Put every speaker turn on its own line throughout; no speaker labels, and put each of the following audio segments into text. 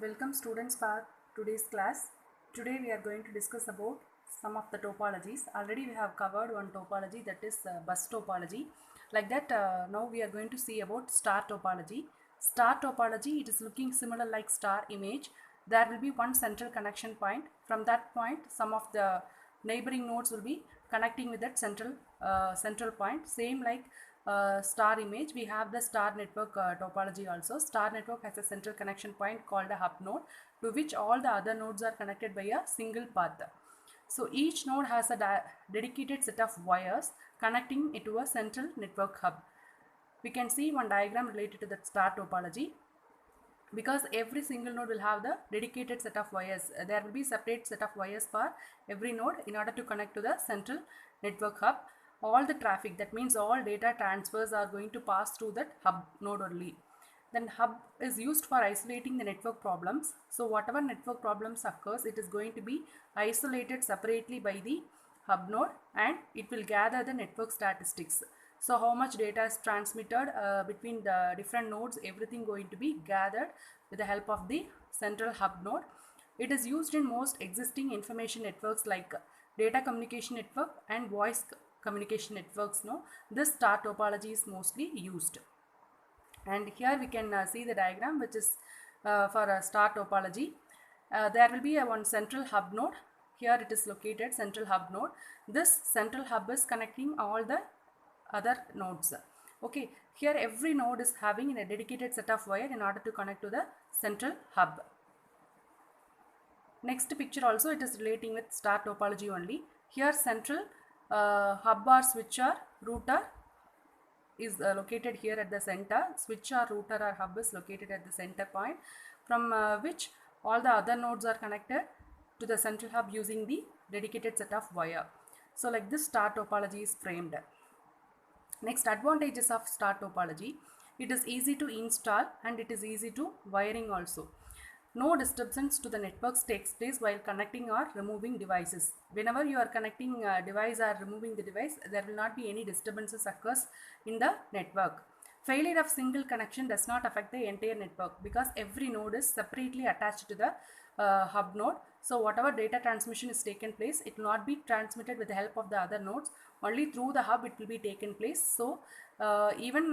Welcome students for today's class. Today we are going to discuss about some of the topologies. Already we have covered one topology, that is bus topology. Like that now we are going to see about star topology. Star topology, it is looking similar like star image. There will be one central connection point. From that point some of the neighboring nodes will be connecting with that central point. Same like star image, we have the star network topology also. Star network has a central connection point called a hub node, to which all the other nodes are connected by a single path. So each node has a dedicated set of wires connecting it to a central network hub. We can see one diagram related to that star topology. Because every single node will have the dedicated set of wires, there will be separate set of wires for every node in order to connect to the central network hub. All the traffic, that means all data transfers, are going to pass through that hub node only. Then hub is used for isolating the network problems. So whatever network problems occurs, it is going to be isolated separately by the hub node, and it will gather the network statistics. So how much data is transmitted between the different nodes, everything going to be gathered with the help of the central hub node. It is used in most existing information networks like data communication network and voice communication networks. No, this star topology is mostly used. And here we can see the diagram, which is for a star topology. There will be one central hub node. Here it is located, central hub node. This central hub is connecting all the other nodes. Okay, here every node is having a dedicated set of wire in order to connect to the central hub. Next picture also, it is relating with star topology only. Here central hub or switcher router is located here at the center. Switcher, router or hub is located at the center point, from which all the other nodes are connected to the central hub using the dedicated set of wire. So like this star topology is framed. Next, advantages of star topology: it is easy to install and it is easy to wiring also. No disturbance to the networks takes place while connecting or removing devices. Whenever you are connecting a device or removing the device, there will not be any disturbances occurs in the network. Failure of single connection does not affect the entire network, because every node is separately attached to the hub node. So whatever data transmission is taken place, it will not be transmitted with the help of the other nodes. Only through the hub it will be taken place. So even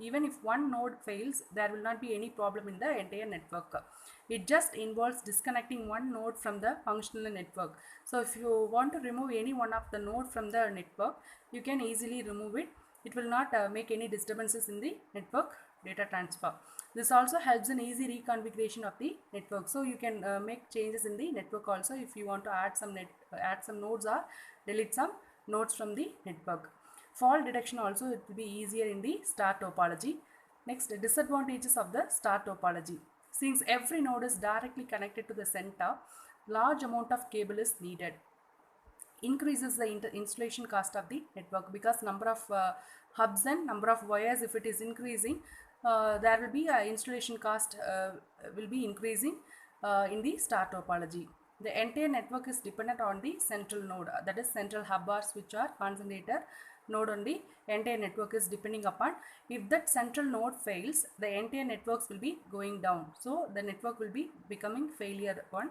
if one node fails, there will not be any problem in the entire network. It just involves disconnecting one node from the functional network. So if you want to remove any one of the node from the network, you can easily remove it. It will not make any disturbances in the network data transfer. This also helps in easy reconfiguration of the network. So you can make changes in the network also if you want to add some nodes or delete some nodes from the network. Fault detection also, it will be easier in the star topology. Next, disadvantages of the star topology: since every node is directly connected to the center, large amount of cable is needed. Increases the installation cost of the network, because number of hubs and number of wires, if it is increasing, there will be installation cost will be increasing in the star topology. The entire network is dependent on the central node, that is central hub or switch or concentrator node only. Entire network is depending upon. If that central node fails, the entire networks will be going down. So the network will be becoming failure one.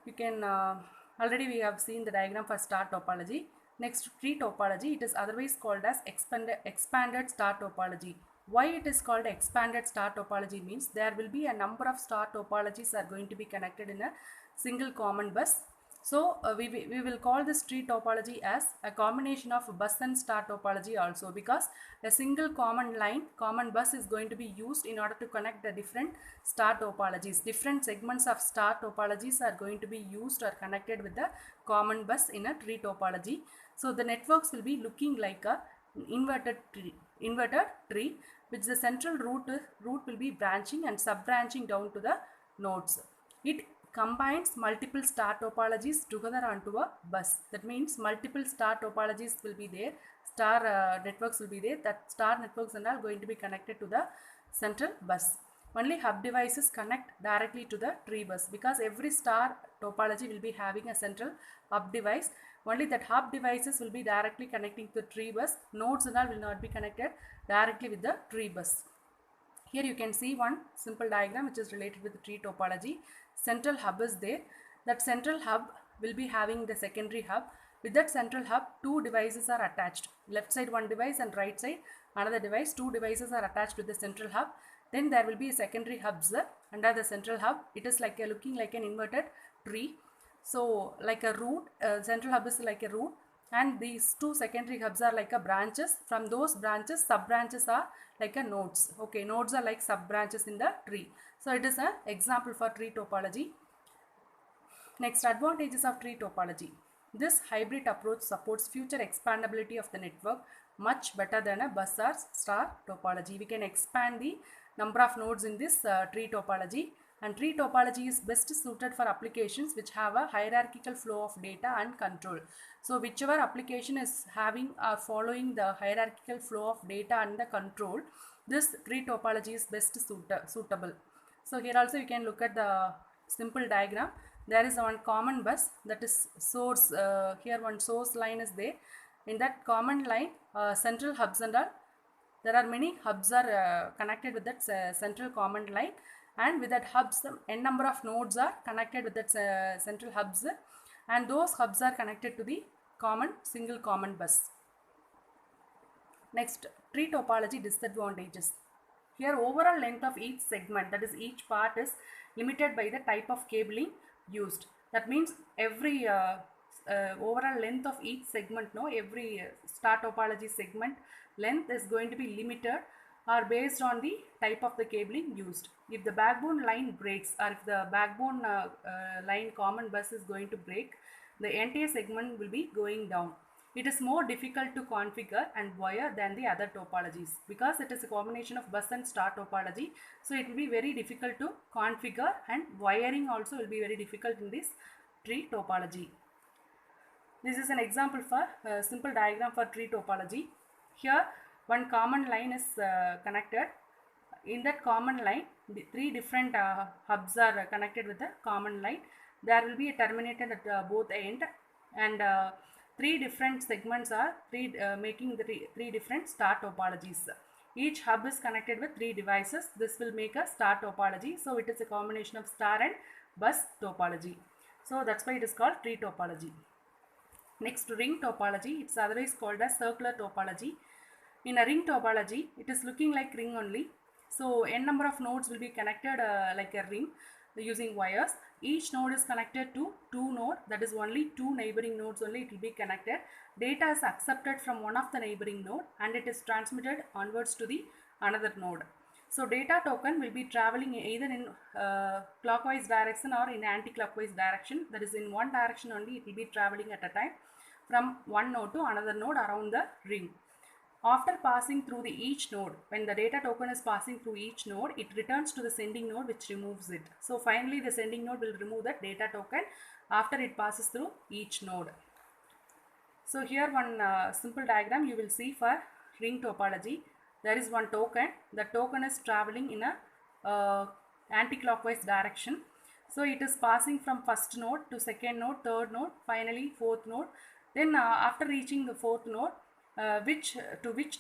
You can already we have seen the diagram for star topology. Next, tree topology. It is otherwise called as expanded star topology. Why it is called expanded star topology means there will be a number of star topologies are going to be connected in a single common bus. So we will call this tree topology as a combination of bus and star topology also, because a single common bus is going to be used in order to connect the different star topologies. Different segments of star topologies are going to be used or connected with the common bus in a tree topology. So the networks will be looking like a inverted tree, which the central root will be branching and sub-branching down to the nodes. It combines multiple star topologies together onto a bus. That means multiple star topologies will be there, star networks will be there. That star networks and all going to be connected to the central bus. Only hub devices connect directly to the tree bus, because every star topology will be having a central hub device. Only that hub devices will be directly connecting to the tree bus. Nodes and all will not be connected directly with the tree bus. Here you can see one simple diagram which is related with the tree topology. Central hub is there. That central hub will be having the secondary hub. With that central hub, two devices are attached. Left side one device and right side another device. Two devices are attached with the central hub. Then there will be a secondary hubs under the central hub. It is like looking like an inverted tree. So like a root, central hub is like a root, and these two secondary hubs are like a branches. From those branches, sub branches are like a nodes. Okay, nodes are like sub branches in the tree. So it is an example for tree topology. Next, advantages of tree topology. This hybrid approach supports future expandability of the network much better than a bus or star topology. We can expand the number of nodes in this tree topology, and tree topology is best suited for applications which have a hierarchical flow of data and control. So whichever application is having or following the hierarchical flow of data and the control, this tree topology is best suitable. So here also you can look at the simple diagram. There is one common bus, that is source. Here one source line is there. In that common line, central hubs and all, there are many hubs are connected with that central common line, and with that hubs, n number of nodes are connected with that central hubs, and those hubs are connected to the single common bus. Next, tree topology disadvantages. Here overall length of each segment, that is each part, is limited by the type of cabling used. That means every overall length of each segment, every star topology segment length is going to be limited or based on the type of the cabling used. If the backbone line breaks, or if the backbone line common bus is going to break, the entire segment will be going down. It is more difficult to configure and wire than the other topologies because it is a combination of bus and star topology. So it will be very difficult to configure, and wiring also will be very difficult in this tree topology. This is an example for a simple diagram for tree topology. Here one common line is connected. In that common line, three different hubs are connected with the common line. There will be a terminator at both ends, and three different segments are making the three different star topologies. Each hub is connected with three devices. This will make a star topology. So it is a combination of star and bus topology. So that's why it is called tree topology. Next, ring topology. It's otherwise called as circular topology. In a ring topology, it is looking like ring only. So n number of nodes will be connected like a ring using wires. Each node is connected to two nodes, that is only two neighboring nodes only it will be connected. Data is accepted from one of the neighboring node and it is transmitted onwards to the another node. So data token will be traveling either in clockwise direction or in anti-clockwise direction. That is in one direction only it will be traveling at a time from one node to another node around the ring. After passing through each node, when the data token is passing through each node, it returns to the sending node which removes it. So finally the sending node will remove that data token after it passes through each node. So here one simple diagram you will see for ring topology. There is one token. The token is traveling in a anti-clockwise direction. So it is passing from first node to second node, third node, finally fourth node. Then after reaching the fourth node, which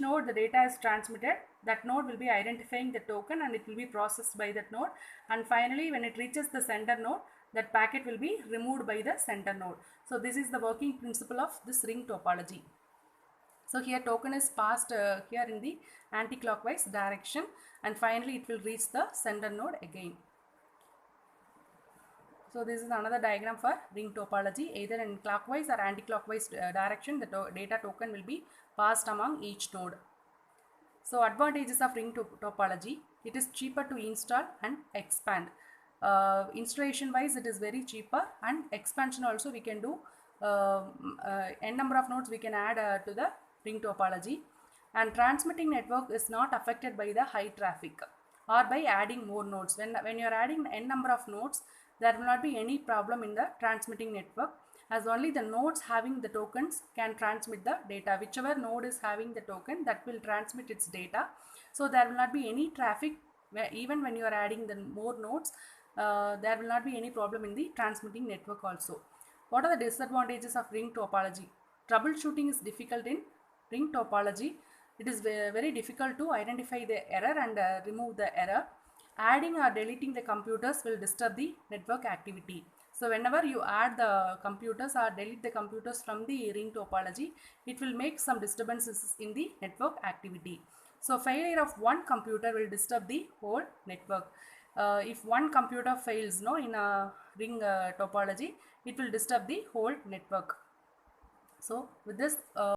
node the data is transmitted, that node will be identifying the token and it will be processed by that node, and finally when it reaches the sender node, that packet will be removed by the sender node. So this is the working principle of this ring topology. So here token is passed here in the anti-clockwise direction and finally it will reach the sender node again. So this is another diagram for ring topology. Either in clockwise or anti-clockwise direction, the data token will be passed among each node. So advantages of ring topology: it is cheaper to install and expand. Installation wise it is very cheaper, and expansion also we can do n number of nodes we can add to the ring topology. And transmitting network is not affected by the high traffic or by adding more nodes. When you are adding n number of nodes, there will not be any problem in the transmitting network, as only the nodes having the tokens can transmit the data. Whichever node is having the token, that will transmit its data. So there will not be any traffic even when you are adding the more nodes. There will not be any problem in the transmitting network also. What are the disadvantages of ring topology? Troubleshooting is difficult in ring topology. it is very difficult to identify the error and remove the error. Adding or deleting the computers will disturb the network activity. So whenever you add the computers or delete the computers from the ring topology, it will make some disturbances in the network activity. So failure of one computer will disturb the whole network. If one computer fails in a ring topology, it will disturb the whole network. So with this